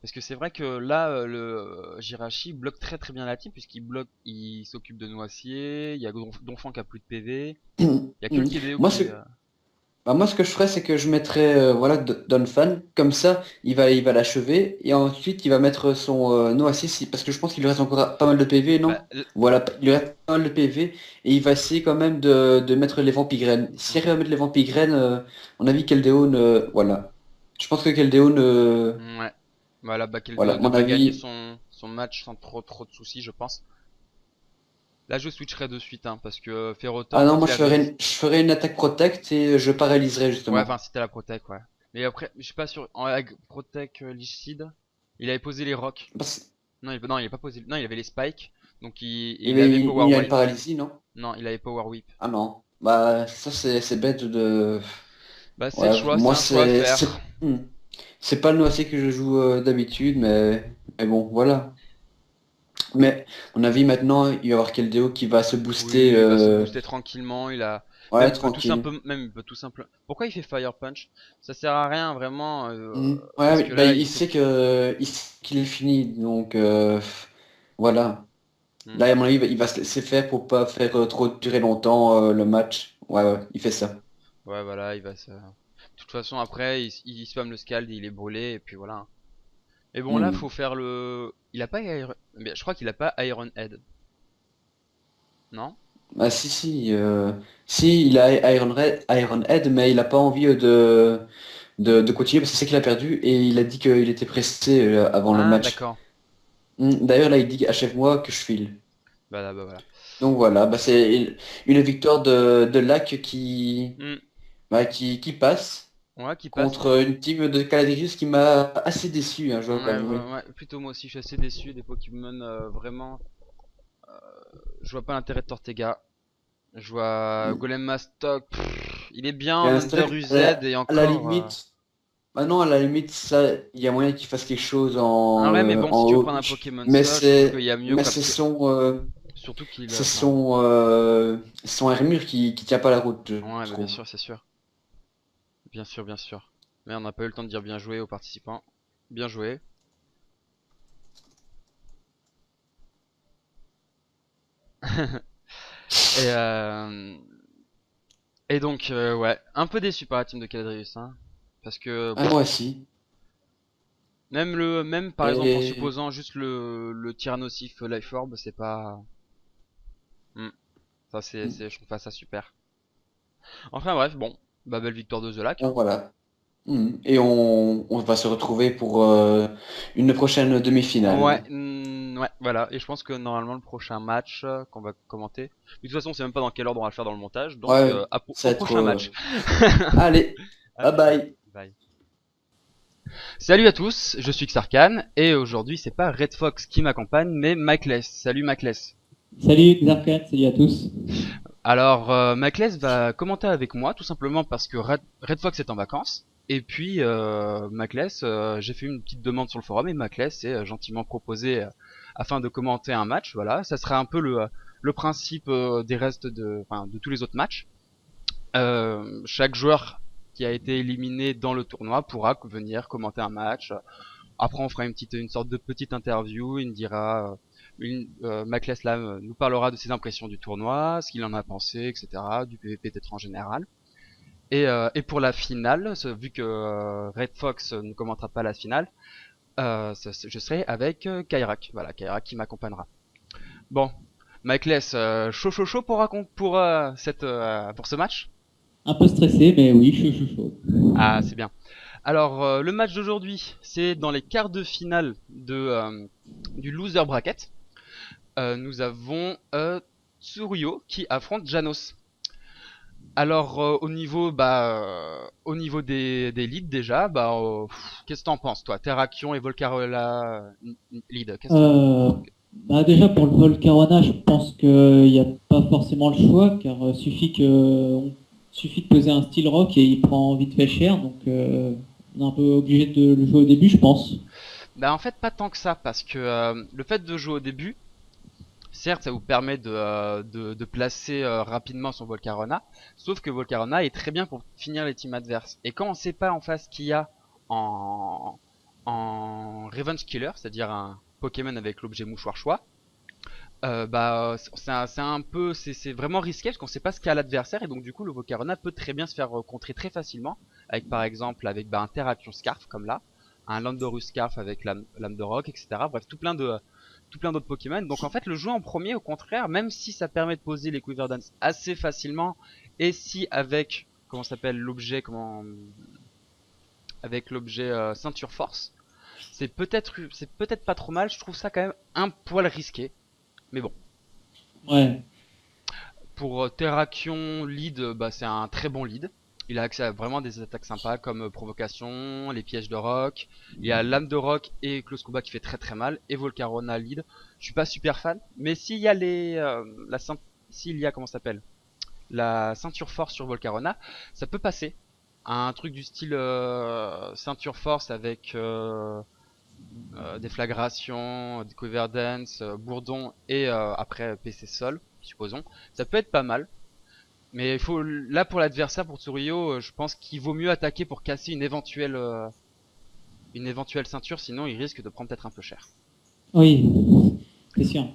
Parce que c'est vrai que là, le Jirachi bloque très très bien la team puisqu'il bloque, il s'occupe de Noicier, il y a Donphan qui a plus de PV, il y a que le KDO Moi, qui. moi, ce que je ferais, c'est que je mettrais voilà, Donphan, comme ça, il va l'achever, et ensuite, il va mettre son Noasis, parce que je pense qu'il lui reste encore pas mal de PV, Bah, non? Voilà, il lui reste pas mal de PV, et il va essayer quand même de mettre les vampigraines. S'il arrive à mettre les vampigraines, à mon avis, Keldeo ne... Voilà. Je pense que Keldeo ne... ouais. Voilà, bah Voilà, Keldeo à mon devrait gagner avis... son match sans trop de soucis, je pense. Là, je switcherai de suite, hein, parce que Ferrothorn, Ah non, quand moi, il avait. je ferais une attaque protect, et je paralyserais, Ouais, enfin, justement. c'était la Protec, ouais. Mais après, je suis pas sûr. En Protec Licide, il avait posé les rocks. Parce... Non, il a pas posé. Non, il avait les spikes. Donc, il avait il Power y a une Whip. paralysie, non? Non, il avait Power Whip. Ah non. Bah, ça, c'est bête de... Bah, c'est le Ouais, choix, c'est moi un choix à faire. c'est pas le noisetier que je joue d'habitude, mais bon, voilà. Mais à mon avis maintenant, il va y avoir Keldeo qui va se booster, Oui, il va se booster tranquillement. Il a. ouais, Même, tranquille. il peut tout simplement. Pourquoi il fait Fire Punch? Ça sert à rien, vraiment. Ouais, Parce oui, que bah, là, il sait que. il sait qu'il est fini, donc voilà. Hmm. Là, à mon avis, il va se laisser faire pour pas faire trop durer longtemps le match. Ouais, ouais, il fait ça. Ouais, voilà, il va se. De toute façon, après, il spam le Scald, il est brûlé, et puis voilà, hein. Et bon, là, faut Hmm. faire le. Il a pas Iron. Mais je crois qu'il a pas Iron Head. Non? Bah si, si, il a Iron Head, mais il a pas envie de continuer parce que c'est qu'il a perdu et il a dit qu'il était pressé avant le Ah, match. d'accord. D'ailleurs, là, il dit achève-moi que je file. Bah voilà. Donc voilà, bah, c'est une victoire de Lac Hmm. bah, qui passe Ouais, qui passe. contre une team de Caladrius qui m'a assez déçu, hein, je dois l'avouer. Ouais, plutôt moi aussi, je suis assez déçu des Pokémon, vraiment. Je vois pas l'intérêt de Tortega. Je vois Mm. Golem Mastock, il est bien Et en un Under stock, UZ et à la encore. limite, bah non, à la limite, ça, il y a moyen qu'il fasse quelque chose Ah ouais, mais bon, si en tu veux haut. prendre un Pokémon seul, je trouve qu'il y a mieux Mais quoi, parce que surtout qu'il. Enfin, c'est son armure qui tient pas la route, ouais, je bah bien trouve. sûr, c'est sûr. Bien sûr, bien sûr. Mais on n'a pas eu le temps de dire bien joué aux participants. Bien joué. Et, et donc, ouais, un peu déçu par la team de Caladrius, hein. Parce que, Ah, moi aussi. même par exemple en Et supposant juste le Tyrannosif Life Orb, c'est pas. Hmm. Ça, je trouve pas ça super. Enfin bref, bon, bah belle victoire de The Lac, bon, hein. voilà. Et on va se retrouver pour une prochaine Ouais, demi-finale. ouais, voilà. Et je pense que normalement le prochain match qu'on va commenter. Mais de toute façon, on sait même pas dans quel ordre on va le faire dans le montage. Donc Ouais, ça au va être... prochain match. Allez, bye Allez, bye. bye. Salut à tous, je suis Xarkan et aujourd'hui c'est pas Red Fox qui m'accompagne mais Macless. Salut Macless. Salut Xarkan, salut à tous. Alors Macless va commenter avec moi tout simplement parce que Red Fox est en vacances. Et puis Macless, j'ai fait une petite demande sur le forum et Macless s'est gentiment proposé afin de commenter un match. Voilà, ça sera un peu le principe des restes enfin, de tous les autres matchs. Chaque joueur qui a été éliminé dans le tournoi pourra venir commenter un match. Après, on fera une sorte de petite interview. Il me dira, Macless là nous parlera de ses impressions du tournoi, ce qu'il en a pensé, etc., du PVP peut-être en général. Et pour la finale, vu que Red Fox ne commentera pas la finale, je serai avec Kairak. Voilà, Kairak qui m'accompagnera. Bon, Macless, chaud pour ce match? Un peu stressé, mais oui, chaud. Ah, c'est bien. Alors, le match d'aujourd'hui, c'est dans les quarts de finale du loser bracket. nous avons Tsuruyo qui affronte Janos. Alors au niveau des leads déjà, qu'est-ce que t'en penses toi? Terrakion et Volcarola lead, qu'est-ce que Bah déjà pour le Volcarona, je pense qu'il n'y a pas forcément le choix, car suffit de poser un style rock et il prend vite fait cher, donc on est un peu obligé de le jouer au début, je pense. Bah en fait pas tant que ça, parce que le fait de jouer au début, certes ça vous permet de placer rapidement son Volcarona, sauf que Volcarona est très bien pour finir les teams adverses. Et quand on sait pas en face ce qu'il y a en, en Revenge Killer, c'est-à-dire un Pokémon avec l'objet mouchoir choix, c'est vraiment risqué parce qu'on sait pas ce qu'a l'adversaire, et donc du coup le Volcarona peut très bien se faire contrer très facilement avec par exemple avec un Terrakion Scarf comme là, un Landorus Scarf avec lame de rock, etc. Bref, tout plein d'autres Pokémon. Donc en fait le jouer en premier au contraire, même si ça permet de poser les Quiver Dance assez facilement, et si avec comment s'appelle l'objet avec l'objet ceinture force, c'est peut-être pas trop mal. Je trouve ça quand même un poil risqué, mais bon. Ouais. Pour Terrakion lead, c'est un très bon lead. Il a accès à vraiment des attaques sympas comme provocation, les pièges de rock. Il y a lame de rock et close combat qui fait très très mal. Et Volcarona lead. Je suis pas super fan, mais s'il y a s'il y a comment ça s'appelle la ceinture force sur Volcarona, ça peut passer. Un truc du style ceinture force avec déflagration, Quiver Dance, bourdon et après PC sol, supposons. Ça peut être pas mal. Mais il faut là pour l'adversaire, pour Tsuruyo, je pense qu'il vaut mieux attaquer pour casser une éventuelle ceinture, sinon il risque de prendre peut-être un peu cher. Oui, c'est sûr.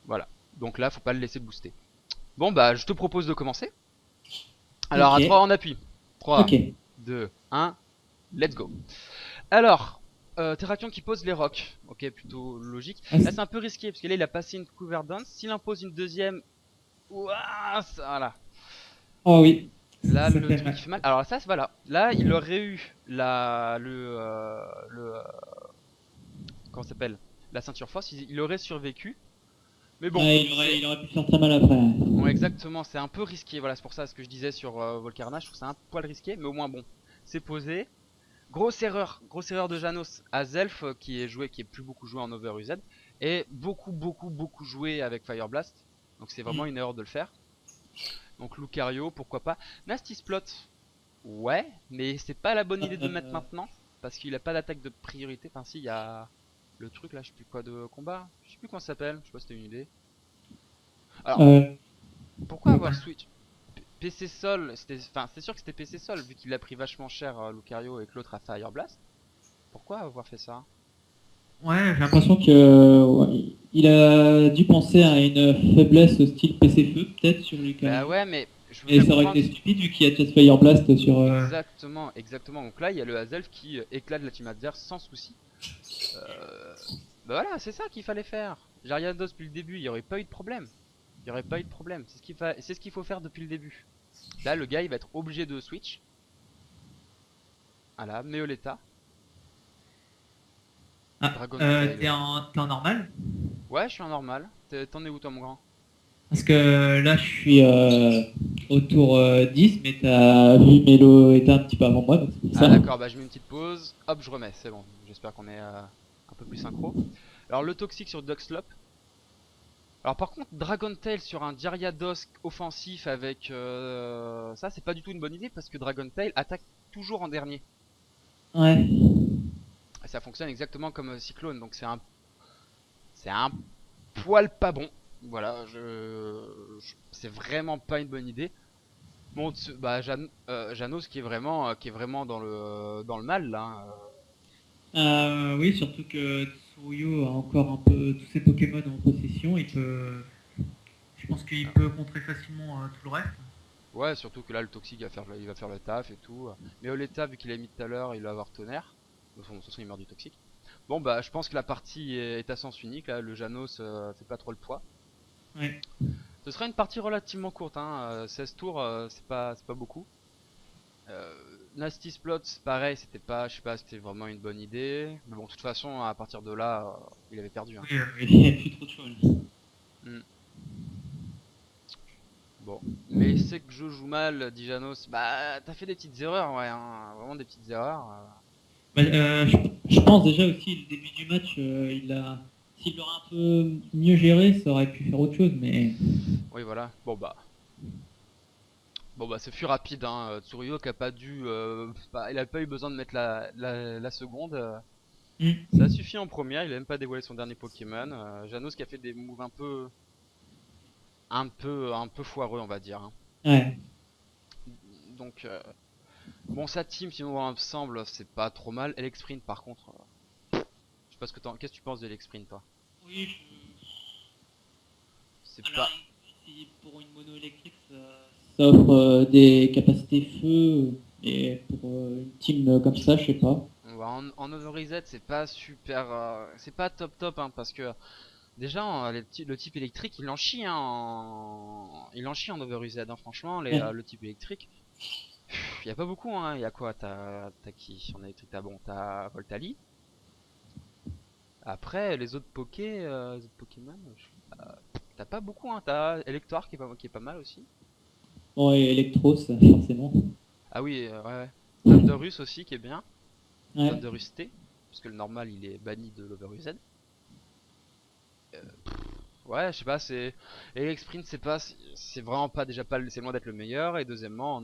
Voilà. Donc là, faut pas le laisser booster. Bon bah, je te propose de commencer. Alors à 3 Ok. en appui. 3, Ok. 2, 1, let's go. Alors, Terrakion qui pose les rocks. Ok, plutôt logique. Ah, Là c'est un peu risqué parce que là il a passé une cover dance. S'il impose une deuxième, ouah, voilà. oh oui, Là, ça le fait truc qui mal. fait mal. Alors ça, voilà. Là, il aurait eu comment ça s'appelle? La ceinture force. Il aurait survécu. Mais bon, Ouais, c'est il aurait pu faire très mal après. bon, exactement. C'est un peu risqué. Voilà, c'est pour ça ce que je disais sur Volcarona. Je trouve ça un poil risqué, mais au moins bon, c'est posé. Grosse erreur de Janos à Zelf qui est joué, qui est plus beaucoup joué en Overused et beaucoup joué avec Fire Blast. Donc c'est vraiment Hmm. une erreur de le faire. Donc Lucario, pourquoi pas. Nasty Splot, ouais, mais c'est pas la bonne idée de le mettre Euh, maintenant parce qu'il a pas d'attaque de priorité. Enfin, si, il y a le truc là, je sais plus quoi de combat, je sais plus comment ça s'appelle, je sais pas si c'était une idée. Alors, euh, pourquoi avoir Switch PC Sol, enfin, c'est sûr que c'était PC Sol vu qu'il a pris vachement cher Lucario et que l'autre a Fire Blast. Pourquoi avoir fait ça? ouais, j'ai l'impression que ouais, il a dû penser à une faiblesse style PC-Feu, peut-être, sur Bah Lucario. ouais, mais je veux Et bien ça aurait comprendre. été stupide vu qu'il y a Chest Fire Blast sur. Exactement, exactement. Donc là, il y a le Hazelf qui éclate la team adverse sans souci. Euh... Bah voilà, c'est ça qu'il fallait faire. Gyarados depuis le début, il n'y aurait pas eu de problème. Il n'y aurait pas eu de problème. C'est ce qu'il faut faire depuis le début. Là, le gars, il va être obligé de switch. Voilà, Meoletta, Ah, Dragon Tail. t'es en normal? Ouais, je suis en normal. T'en es où, toi, mon grand? Parce que là, je suis au tour 10, mais t'as vu Melo était un petit peu avant moi, donc c'est pour Ah, ça. d'accord, bah je mets une petite pause. Hop, je remets, c'est bon. J'espère qu'on est un peu plus synchro. Alors, le toxique sur Duxlop. Alors par contre, Dragon Tail sur un Gyarados offensif avec ça, c'est pas du tout une bonne idée parce que Dragon Tail attaque toujours en dernier. Ouais. Et ça fonctionne exactement comme Cyclone, donc c'est un poil pas bon. Voilà, c'est vraiment pas une bonne idée. Bon, Janos qui est vraiment dans le mal là, hein. Oui, surtout que Tsuruyo a encore un peu tous ses Pokémon en possession. Je pense qu'il peut contrer facilement tout le reste. Ouais, surtout que là le toxique il va faire le taf et tout. Mais Oleta, vu qu'il a mis tout à l'heure, il va avoir tonnerre. De toute façon, il meurt du toxique. Bon bah je pense que la partie est à sens unique là, le Janos fait pas trop le poids. Ouais. Ce sera une partie relativement courte, hein. 16 tours, c'est pas beaucoup. Euh, Nasty Splots, pareil, c'était pas, je sais pas, c'était vraiment une bonne idée. Mais bon, de toute façon, à partir de là, il avait perdu, hein. Oui, il n'y a plus trop de choix. Hmm. Bon, mais c'est que je joue mal, dit Janos. Bah, t'as fait des petites erreurs, ouais, hein, vraiment des petites erreurs. Bah, je pense déjà aussi le début du match, s'il l'aurait un peu mieux géré, ça aurait pu faire autre chose, mais Oui, voilà. Bon bah, ce fut rapide, hein. Tsuruyo qui a pas dû, il a pas eu besoin de mettre la seconde. Ça a Hmm. suffi en première. Il a même pas dévoilé son dernier Pokémon. Janos qui a fait des moves un peu foireux, on va dire, hein. Ouais. Donc, bon, sa team, sinon dans l'ensemble, c'est pas trop mal. Elexprint, par contre, je sais pas qu'est-ce que tu penses de Elexprint, toi? Oui, C'est alors, pas, si pour une mono électrique, ça offre des capacités feu, et pour une team comme ça, je sais pas. en Over Reset, c'est pas super, c'est pas top top, hein, parce que déjà, le type électrique, il en chie, hein, il en chie en Over Reset, hein, franchement, Ouais. le type électrique. Il y a pas beaucoup, hein. Il y a quoi? T'as qui en électrique? T'as Voltali. Après, les autres Pokémon, t'as pas beaucoup, hein. T'as Electoire qui est pas mal aussi. Bon, et Electros, forcément. Ah oui, ouais, ouais. Thunderus aussi qui est bien. Ouais. Thunderus T, parce que le normal il est banni de l'Over Z. Ouais, je sais pas, c'est. Et Sprint, c'est vraiment pas déjà pas, c'est loin d'être le meilleur. Et deuxièmement,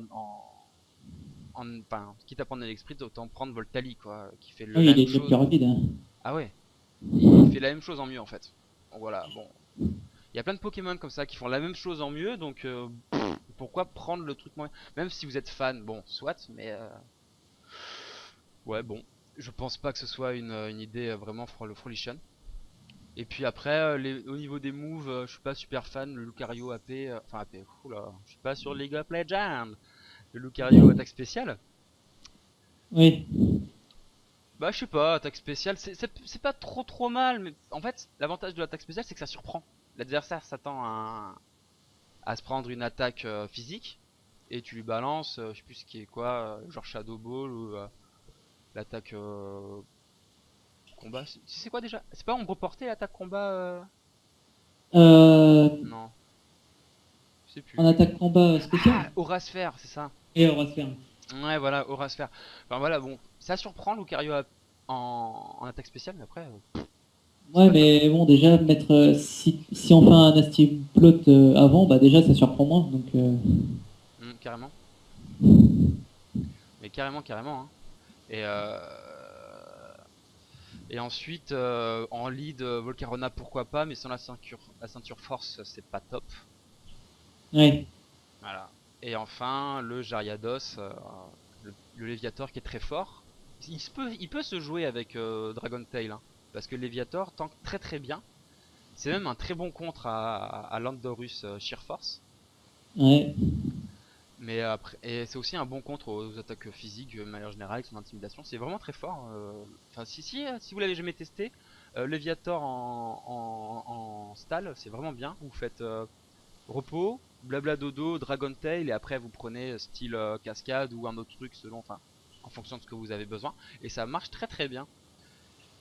enfin, quitte à prendre Sprint, autant prendre Voltali, quoi, qui fait Oui, la il même est le plus chose. rapide, hein. Ah ouais, il fait la même chose en mieux en fait. Donc voilà, bon. Il y a plein de Pokémon comme ça qui font la même chose en mieux, donc pourquoi prendre le truc moins. Même si vous êtes fan, bon, soit, mais ouais, bon. Je pense pas que ce soit une idée vraiment le Frolition. Et puis après, au niveau des moves, je suis pas super fan. Le Lucario AP, enfin AP, oula, je suis pas sur League of Legends. Le Lucario attaque spéciale, Oui. bah je sais pas, attaque spéciale, c'est pas trop mal, mais en fait, l'avantage de l'attaque spéciale, c'est que ça surprend. L'adversaire s'attend à se prendre une attaque physique, et tu lui balances, je sais plus ce qui est quoi, genre Shadow Ball ou l'attaque combat. C'est quoi déjà? C'est pas ombre portée l'attaque combat Euh, Non, je sais en plus. attaque combat spécial? Ah, Aura Sphère, c'est ça. Et on va se faire. Ouais, voilà, Aura Sphère. Enfin voilà, bon, ça surprend Lucario en attaque spéciale, mais après, c'est Ouais, pas top. mais bon, déjà, si on fait un nasty plot avant, bah déjà, ça surprend moins. Donc, Carrément. Mais carrément, carrément, hein. Et, euh, et ensuite, en lead, Volcarona, pourquoi pas, mais sans la ceinture force, c'est pas top. ouais. Voilà. Et enfin, le Gyarados, le Léviator qui est très fort. Il peut se jouer avec Dragon Tail, hein, parce que Léviator tank très très bien. C'est même un très bon contre à Landorus Sheer Force. Ouais. Mais après, et c'est aussi un bon contre aux attaques physiques de manière générale, avec son intimidation. C'est vraiment très fort. Enfin, si vous l'avez jamais testé, Léviator en stall, c'est vraiment bien. Vous faites repos, blabla dodo, Dragon Tail, et après vous prenez style cascade ou un autre truc selon, enfin, en fonction de ce que vous avez besoin. Et ça marche très très bien.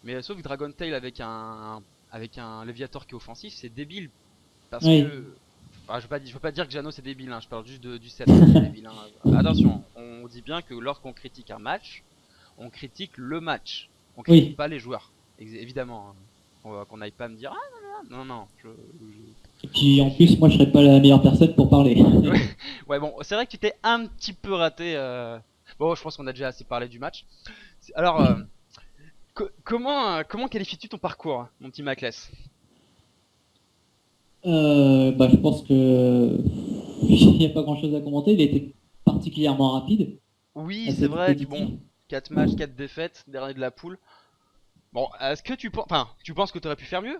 Mais sauf que Dragon Tail avec un Léviator qui est offensif, c'est débile. Parce Ouais. que. Enfin, je veux pas dire que Jano c'est débile, hein, je parle juste du set, hein, c'est débile, hein. Attention, on dit bien que lorsqu'on critique un match, on critique le match. On critique Oui. pas les joueurs. Évidemment, hein. Qu'on n'aille pas me dire ah non, non, non, Et puis, en plus, moi, je serais pas la meilleure personne pour parler. Ouais, ouais, bon, c'est vrai que tu t'es un petit peu raté. Bon, je pense qu'on a déjà assez parlé du match. Alors, comment qualifies-tu ton parcours, mon petit Maclès? Bah, je pense que il n'y a pas grand-chose à commenter. Il était particulièrement rapide, Oui, c'est assez vrai que expéditif. bon, 4 matchs, 4 défaites, dernier de la poule. Bon, est-ce que tu penses que tu aurais pu faire mieux?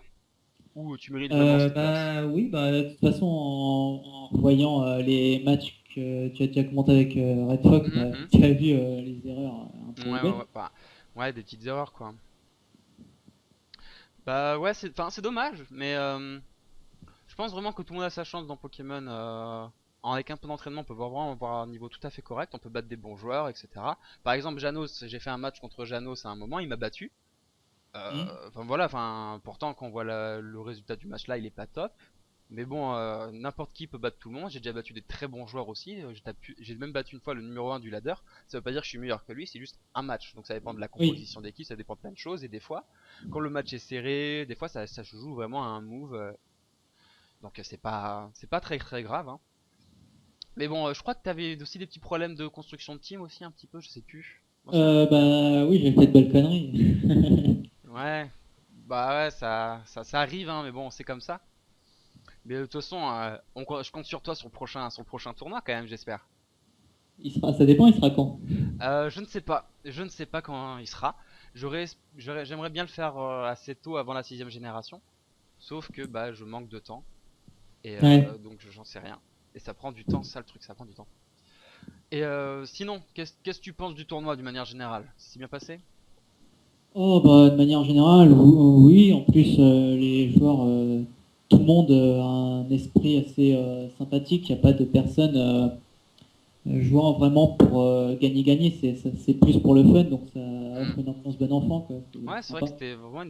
Ou tu mérites vraiment cette place? Bah oui, bah de toute façon, en voyant les matchs que tu as déjà commenté avec Red Fox, Mhm, bah, mhm. tu as vu les erreurs un Ouais, peu ouais, ouais, bêtes. ouais, des petites erreurs quoi. Bah ouais, c'est dommage, mais je pense vraiment que tout le monde a sa chance dans Pokémon. Avec un peu d'entraînement, on peut vraiment avoir un niveau tout à fait correct, on peut battre des bons joueurs, etc. Par exemple, Janos, j'ai fait un match contre Janos à un moment, il m'a battu. Hmm. Enfin voilà, enfin pourtant quand on voit le résultat du match là, il est pas top. Mais bon, n'importe qui peut battre tout le monde. J'ai déjà battu des très bons joueurs aussi. J'ai même battu une fois le numéro 1 du ladder. Ça veut pas dire que je suis meilleur que lui, c'est juste un match. Donc ça dépend de la Oui. composition d'équipe, ça dépend de plein de choses. Et des fois, quand le match est serré, des fois ça se joue vraiment à un move. Donc c'est pas très très grave, hein. Mais bon, je crois que t'avais aussi des petits problèmes de construction de team aussi, un petit peu, je sais plus. Bon, Bah oui, j'ai fait de belles conneries. ouais, bah ouais, ça arrive, hein, mais bon, c'est comme ça. Mais de toute façon, je compte sur toi sur le prochain tournoi quand même, j'espère. Ça dépend, il sera quand? Je ne sais pas quand il sera. J'aimerais bien le faire assez tôt avant la sixième génération, sauf que bah je manque de temps et Ouais. donc j'en sais rien. Et ça prend du temps, c'est ça le truc, ça prend du temps. Et sinon, qu'est-ce que tu penses du tournoi d'une manière générale? C'est bien passé? Oh bah de manière générale, oui. En plus, les joueurs, tout le monde a un esprit assez sympathique. Il n'y a pas de personne jouant vraiment pour gagner. C'est plus pour le fun, donc ça Hmm. offre une ambiance bon enfant, quoi. Ouais, C'est c'est vrai que sympa. c'était vraiment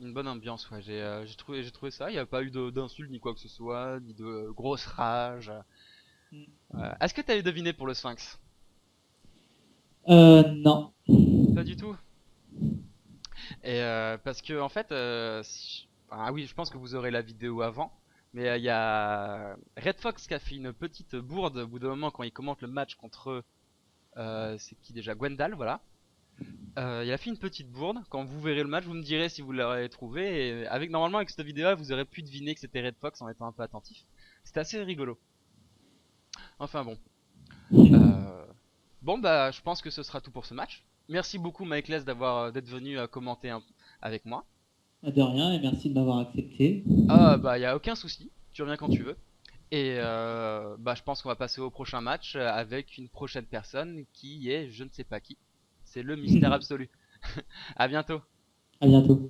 une bonne ambiance. Ouais, j'ai trouvé ça. Il n'y a pas eu d'insultes ni quoi que ce soit, ni de grosses rages. Est-ce que t'avais deviné pour le Sphinx? Non. Pas du tout. Et parce que en fait, ah oui, je pense que vous aurez la vidéo avant, mais il y a Red Fox qui a fait une petite bourde au bout d'un moment quand il commente le match contre, c'est qui déjà, Gwendal, voilà. Il a fait une petite bourde. Quand vous verrez le match, vous me direz si vous l'aurez trouvé. Et avec normalement avec cette vidéo, vous aurez pu deviner que c'était Red Fox en étant un peu attentif. C'était assez rigolo. Enfin bon. Euh, Bon bah, je pense que ce sera tout pour ce match. Merci beaucoup, Michaelas, d'être venu commenter avec moi. De rien, et merci de m'avoir accepté. Ah bah, y a aucun souci. Tu reviens quand tu veux. Et bah, je pense qu'on va passer au prochain match avec une prochaine personne qui est je ne sais pas qui. C'est le mystère absolu. À bientôt. À bientôt.